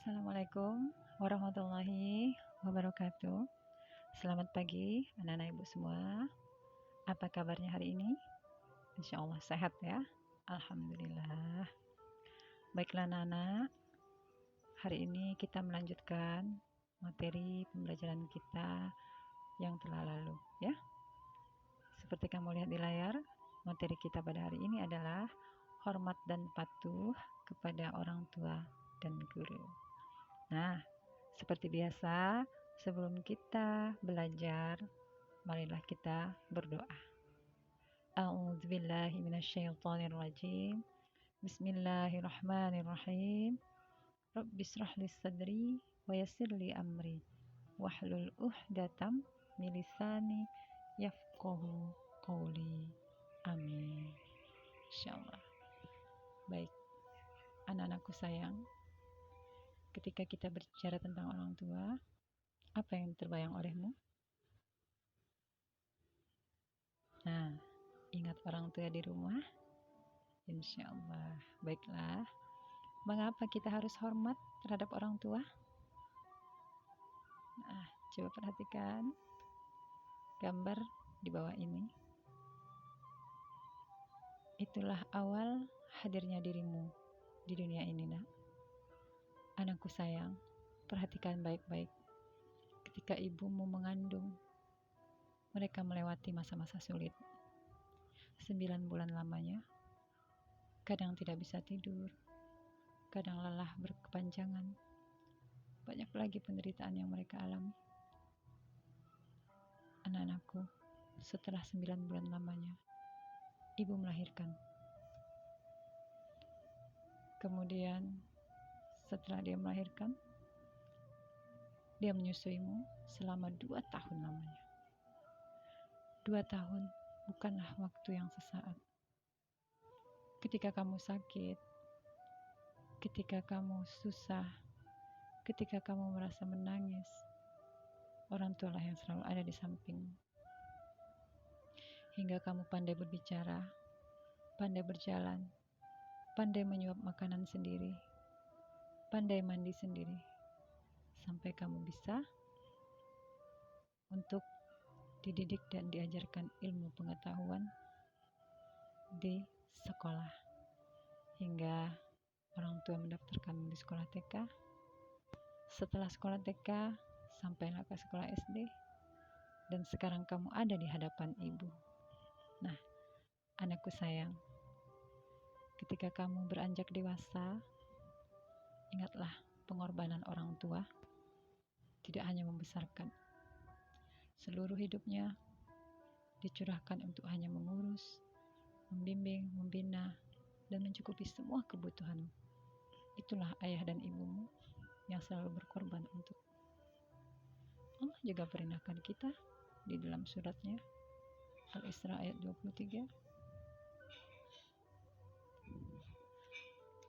Assalamualaikum warahmatullahi wabarakatuh. Selamat pagi anak-anak ibu semua. Apa kabarnya hari ini? Insya Allah sehat ya. Alhamdulillah. Baiklah anak-anak, hari ini kita melanjutkan materi pembelajaran kita yang telah lalu ya. Seperti kamu lihat di layar, materi kita pada hari ini adalah hormat dan patuh kepada orang tua dan guru. Nah, seperti biasa, sebelum kita belajar, marilah kita berdoa. A'udzubillahi minasyaitonirrajim. Bismillahirrahmanirrahim. Rabbi shrah li sadri wa yassir li amri wahlul 'uqdatam min lisani yafqahu qawli. Amin. Insyaallah. Baik, anak-anakku sayang, ketika kita berbicara tentang orang tua, apa yang terbayang olehmu? Nah, ingat orang tua di rumah? Insya Allah. Baiklah. Mengapa kita harus hormat terhadap orang tua? Nah, coba perhatikan gambar di bawah ini. Itulah awal hadirnya dirimu di dunia ini, nak. Anakku sayang, perhatikan baik-baik. Ketika ibumu mengandung, mereka melewati masa-masa sulit. 9 bulan lamanya, kadang tidak bisa tidur, kadang lelah berkepanjangan. Banyak lagi penderitaan yang mereka alami. Anak-anakku, setelah 9 bulan lamanya, ibu melahirkan. Kemudian, setelah dia melahirkan, dia menyusuimu selama 2 tahun lamanya. 2 tahun bukanlah waktu yang sesaat. Ketika kamu sakit, ketika kamu susah, ketika kamu merasa menangis, orang tualah yang selalu ada di sampingmu. Hingga kamu pandai berbicara, pandai berjalan, pandai menyuap makanan sendiri, pandai mandi sendiri, sampai kamu bisa untuk dididik dan diajarkan ilmu pengetahuan di sekolah. Hingga orang tua mendaftarkan di sekolah TK. Setelah sekolah TK, sampailah ke sekolah SD, dan sekarang kamu ada di hadapan ibu. Nah, anakku sayang, ketika kamu beranjak dewasa, ingatlah pengorbanan orang tua tidak hanya membesarkan. Seluruh hidupnya dicurahkan untuk hanya mengurus, membimbing, membina, dan mencukupi semua kebutuhanmu. Itulah ayah dan ibumu yang selalu berkorban untuk. Allah juga perintahkan kita di dalam suratnya Al-Isra ayat 23.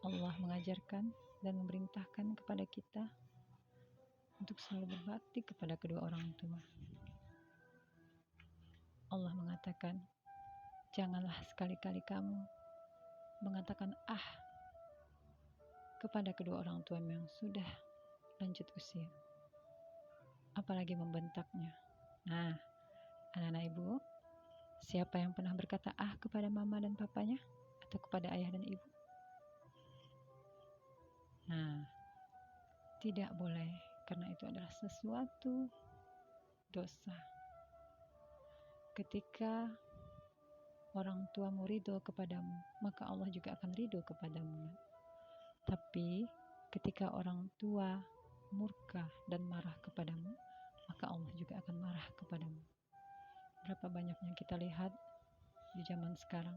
Allah mengajarkan dan memerintahkan kepada kita untuk selalu berbakti kepada kedua orang tua. Allah mengatakan, janganlah sekali-kali kamu mengatakan kepada kedua orang tua yang sudah lanjut usia, apalagi membentaknya. Nah, anak-anak ibu, siapa yang pernah berkata kepada mama dan papanya atau kepada ayah dan ibu? Nah, tidak boleh, karena itu adalah sesuatu dosa. Ketika orang tuamu ridho kepadamu, maka Allah juga akan ridho kepadamu. Tapi ketika orang tua murka dan marah kepadamu, maka Allah juga akan marah kepadamu. Berapa banyak yang kita lihat di zaman sekarang,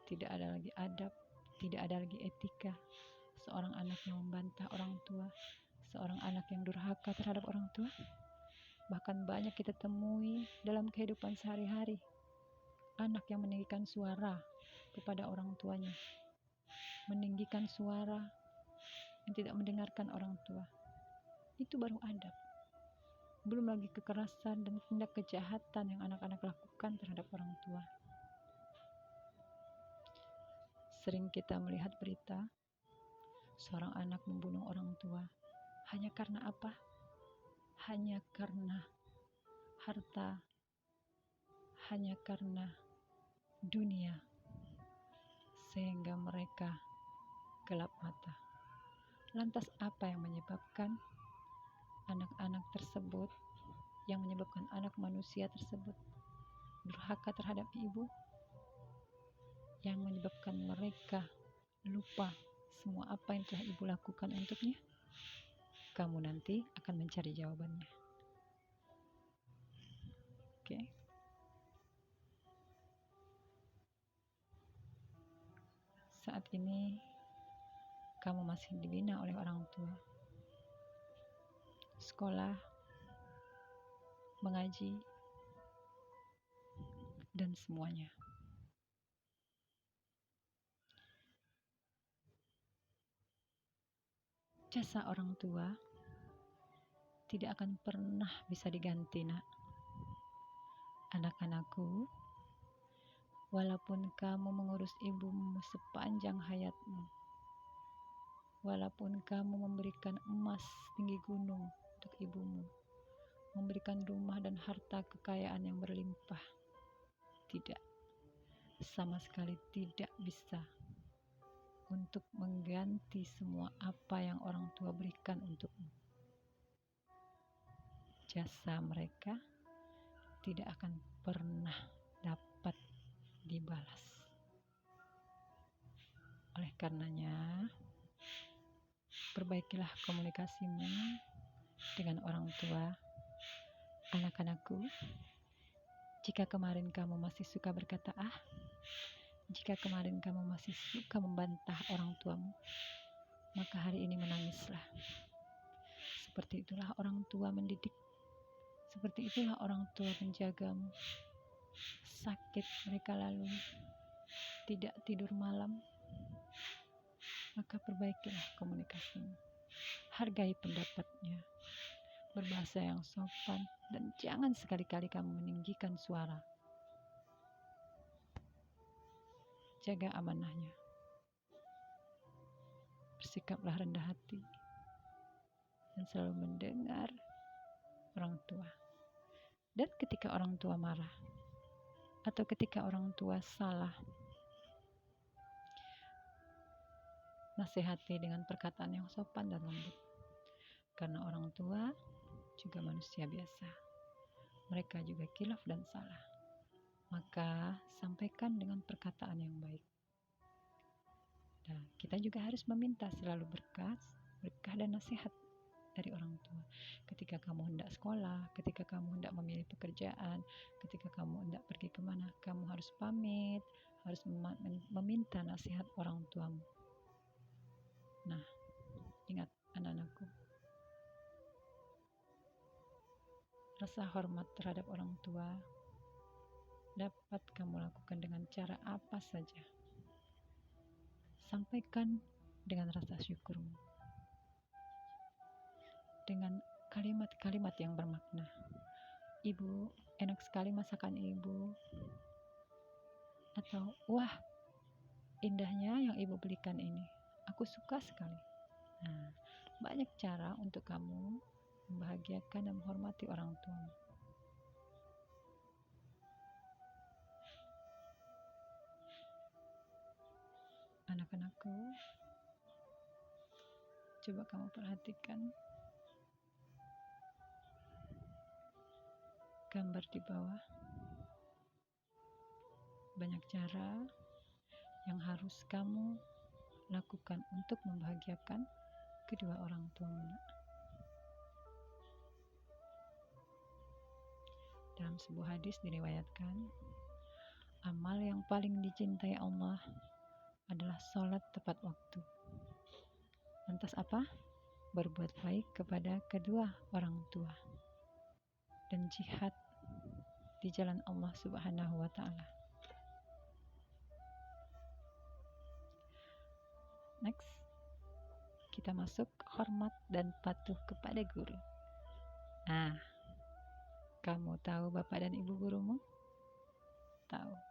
tidak ada lagi adab, tidak ada lagi etika. Seorang anak yang membantah orang tua, seorang anak yang durhaka terhadap orang tua. Bahkan banyak kita temui dalam kehidupan sehari-hari, anak yang meninggikan suara kepada orang tuanya, meninggikan suara yang tidak mendengarkan orang tua. Itu baru adab. Belum lagi kekerasan dan tindak kejahatan yang anak-anak lakukan terhadap orang tua. Sering kita melihat berita, Seorang anak membunuh orang tua hanya karena apa? Hanya karena harta, hanya karena dunia, sehingga mereka gelap mata. Lantas apa yang menyebabkan anak-anak tersebut, yang menyebabkan anak manusia tersebut durhaka terhadap ibu? Yang menyebabkan mereka lupa semua apa yang telah ibu lakukan untuknya? Kamu nanti akan mencari jawabannya. Oke. Saat ini kamu masih dibina oleh orang tua. Sekolah, mengaji, dan semuanya. Jasa orang tua tidak akan pernah bisa diganti, nak. Anak-anakku, walaupun kamu mengurus ibumu sepanjang hayatmu, walaupun kamu memberikan emas tinggi gunung untuk ibumu, memberikan rumah dan harta kekayaan yang berlimpah, tidak, sama sekali tidak bisa untuk mengganti semua apa yang orang tua berikan untukmu. Jasa mereka tidak akan pernah dapat dibalas. Oleh karenanya, perbaikilah komunikasimu dengan orang tua. Anak-anakku, jika kemarin kamu masih suka berkata jika kemarin kamu masih suka membantah orang tuamu, maka hari ini menangislah. Seperti itulah orang tua mendidik. Seperti itulah orang tua menjagamu. Sakit mereka lalu, tidak tidur malam, maka perbaikilah komunikasimu. Hargai pendapatnya, berbahasa yang sopan, dan jangan sekali-kali kamu meninggikan suara. Jaga amanahnya. Bersikaplah rendah hati dan selalu mendengar orang tua. Dan ketika orang tua marah atau ketika orang tua salah, nasihati dengan perkataan yang sopan dan lembut. Karena orang tua juga manusia biasa. Mereka juga khilaf dan salah. Maka sampaikan dengan perkataan yang baik. Dan kita juga harus meminta selalu berkah dan nasihat dari orang tua. Ketika kamu hendak sekolah, ketika kamu hendak memilih pekerjaan, ketika kamu hendak pergi kemana, kamu harus pamit, harus meminta nasihat orang tuamu. Nah, ingat anak-anakku, rasa hormat terhadap orang tua dapat kamu lakukan dengan cara apa saja. Sampaikan dengan rasa syukurmu, dengan kalimat-kalimat yang bermakna. Ibu, enak sekali masakan ibu. Atau, wah, indahnya yang ibu belikan ini. Aku suka sekali. Nah, banyak cara untuk kamu membahagiakan dan menghormati orang tuamu. Anak-anakku, coba kamu perhatikan gambar di bawah. Banyak cara yang harus kamu lakukan untuk membahagiakan kedua orang tuamu. Dalam sebuah hadis diriwayatkan, amal yang paling dicintai Allah adalah sholat tepat waktu. Lantas apa? Berbuat baik kepada kedua orang tua dan jihad di jalan Allah Subhanahu wa Ta'ala. Next, kita masuk hormat dan patuh kepada guru. Nah, kamu tahu bapak dan ibu gurumu? Tahu.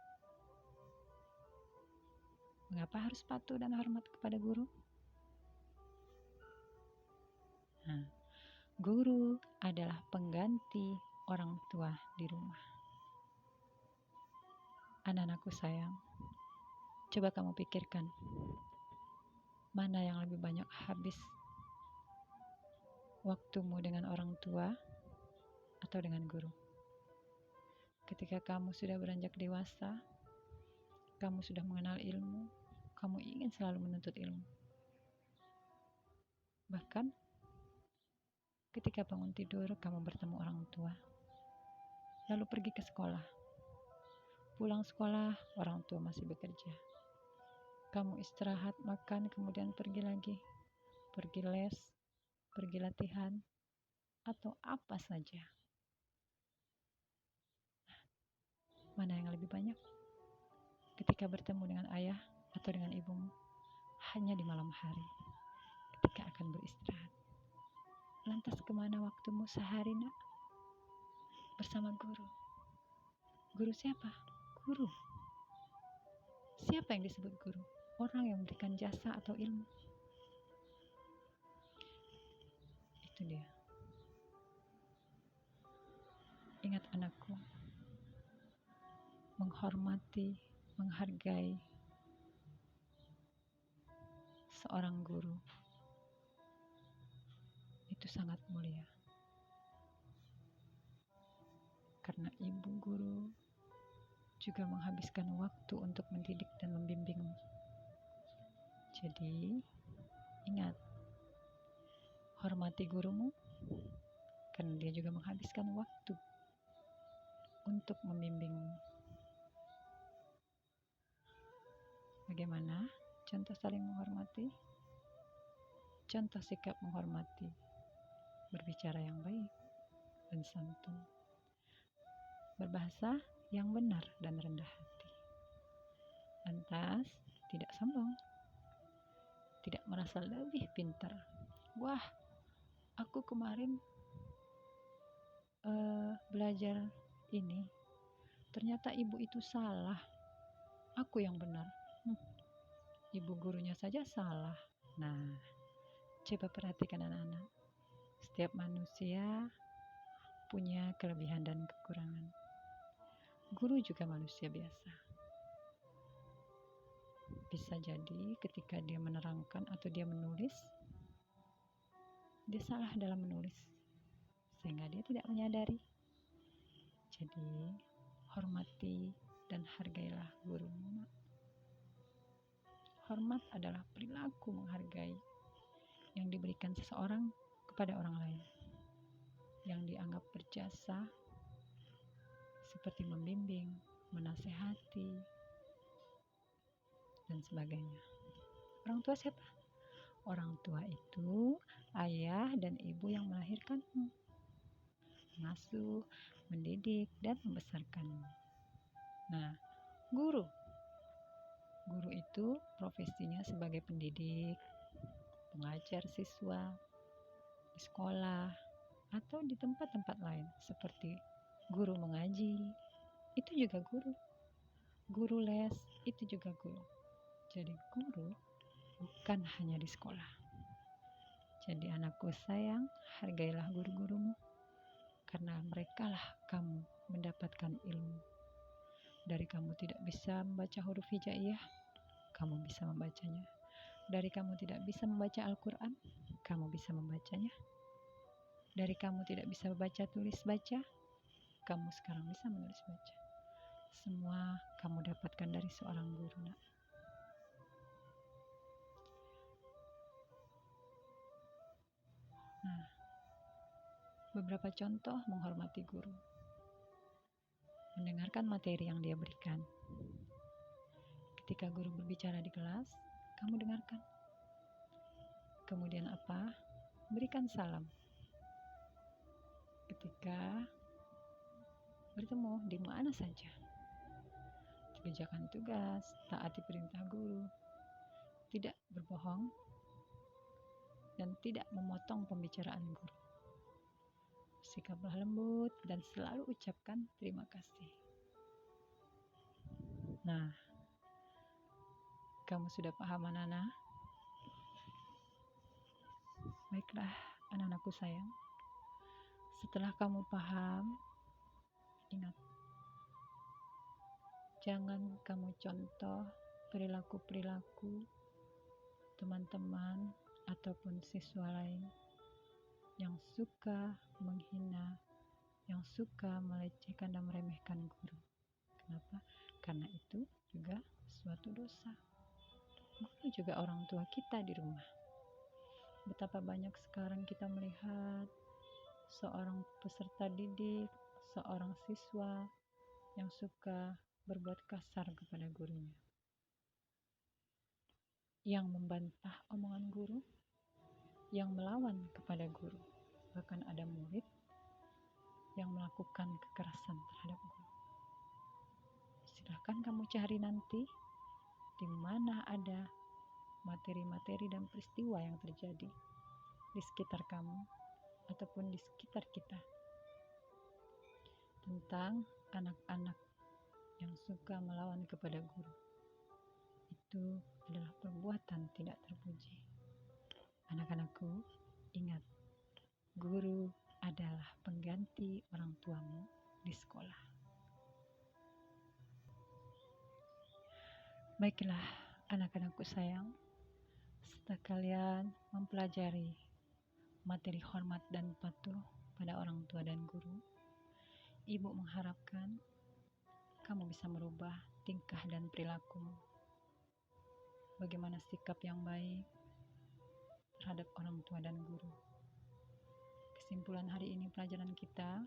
Mengapa harus patuh dan hormat kepada guru? Guru adalah pengganti orang tua di rumah. Anak-anakku sayang, coba kamu pikirkan, mana yang lebih banyak habis waktumu dengan orang tua atau dengan guru? Ketika kamu sudah beranjak dewasa, kamu sudah mengenal ilmu, kamu ingin selalu menuntut ilmu. Bahkan ketika bangun tidur, kamu bertemu orang tua, lalu pergi ke sekolah. Pulang sekolah, orang tua masih bekerja. Kamu istirahat, makan, kemudian pergi lagi. Pergi les, pergi latihan, atau apa saja. Mana yang lebih banyak? Ketika bertemu dengan ayah atau dengan ibumu, hanya di malam hari, ketika akan beristirahat. Lantas kemana waktumu sehari, nak? Bersama guru. Guru siapa? Guru. Siapa yang disebut guru? Orang yang memberikan jasa atau ilmu. Itu dia. Ingat anakku, menghormati, menghargai seorang guru itu sangat mulia. Karena ibu guru juga menghabiskan waktu untuk mendidik dan membimbingmu. Jadi, ingat, hormati gurumu karena dia juga menghabiskan waktu untuk membimbingmu. Bagaimana contoh saling menghormati? Contoh sikap menghormati, berbicara yang baik dan santun, berbahasa yang benar dan rendah hati. Lantas, tidak sombong, tidak merasa lebih pintar. Wah, aku kemarin belajar ini, ternyata ibu itu salah, aku yang benar. Ibu gurunya saja salah. Nah, coba perhatikan anak-anak. Setiap manusia punya kelebihan dan kekurangan. Guru juga manusia biasa. Bisa jadi ketika dia menerangkan atau dia menulis, dia salah dalam menulis, sehingga dia tidak menyadari. Jadi, hormati dan hargailah gurumu. Hormat adalah perilaku menghargai yang diberikan seseorang kepada orang lain, yang dianggap berjasa, seperti membimbing, menasehati, dan sebagainya. Orang tua siapa? Orang tua itu ayah dan ibu yang melahirkanmu, mengasuh, mendidik, dan membesarkanmu. Nah, guru itu profesinya sebagai pendidik, pengajar siswa di sekolah atau di tempat-tempat lain seperti guru mengaji, itu juga guru. Guru les, itu juga guru. Jadi guru bukan hanya di sekolah. Jadi anakku sayang, hargailah guru-gurumu, karena merekalah kamu mendapatkan ilmu. Dari kamu tidak bisa membaca huruf hijaiyah, kamu bisa membacanya. Dari kamu tidak bisa membaca Al-Quran, kamu bisa membacanya. Dari kamu tidak bisa membaca tulis baca, kamu sekarang bisa menulis baca. Semua kamu dapatkan dari seorang guru, nak. Nah, beberapa contoh menghormati guru. Mendengarkan materi yang dia berikan. Ketika guru berbicara di kelas, kamu dengarkan. Kemudian apa? Berikan salam. Ketika bertemu di mana saja. Kerjakan tugas, taati perintah guru, tidak berbohong, dan tidak memotong pembicaraan guru. Sikaplah lembut dan selalu ucapkan terima kasih. Nah, kamu sudah paham, anak-anak? Baiklah, anak-anakku sayang. Setelah kamu paham, ingat, jangan kamu contoh perilaku-perilaku teman-teman ataupun siswa lain yang suka menghina, yang suka melecehkan dan meremehkan guru. Kenapa? Karena itu juga suatu dosa. Guru juga orang tua kita di rumah. Betapa banyak sekarang kita melihat seorang peserta didik, seorang siswa yang suka berbuat kasar kepada gurunya, yang membantah omongan guru, yang melawan kepada guru. Bahkan ada murid yang melakukan kekerasan terhadap guru. Silahkan kamu cari nanti di mana ada materi-materi dan peristiwa yang terjadi di sekitar kamu ataupun di sekitar kita tentang anak-anak yang suka melawan kepada guru. Itu adalah perbuatan tidak terpuji. Anak-anakku, ingat, guru adalah pengganti orang tuamu di sekolah. Baiklah, anak-anakku sayang, setelah kalian mempelajari materi hormat dan patuh pada orang tua dan guru, ibu mengharapkan kamu bisa merubah tingkah dan perilakumu. Bagaimana sikap yang baik terhadap orang tua dan guru. Kesimpulan hari ini pelajaran kita,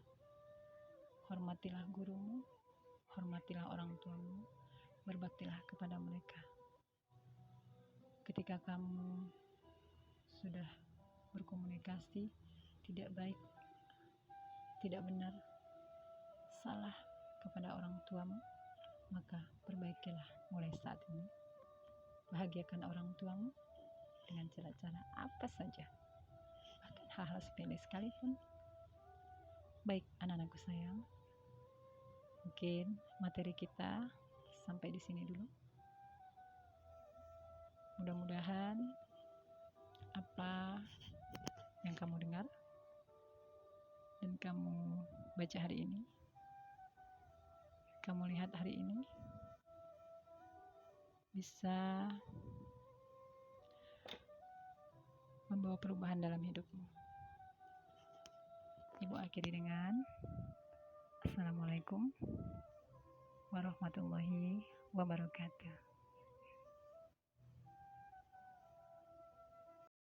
hormatilah gurumu, hormatilah orang tuamu, berbaktilah kepada mereka. Ketika kamu sudah berkomunikasi tidak baik, tidak benar, salah kepada orang tuamu, maka perbaikilah mulai saat ini. Bahagiakan orang tuamu dengan cara-cara apa saja, bahkan hal-hal sepele sekalipun. Baik, anak-anakku sayang, mungkin materi kita sampai di sini dulu. Mudah-mudahan apa yang kamu dengar dan kamu baca hari ini, kamu lihat hari ini, bisa membawa perubahan dalam hidupmu. Ibu akhiri dengan Assalamualaikum warahmatullahi wabarakatuh.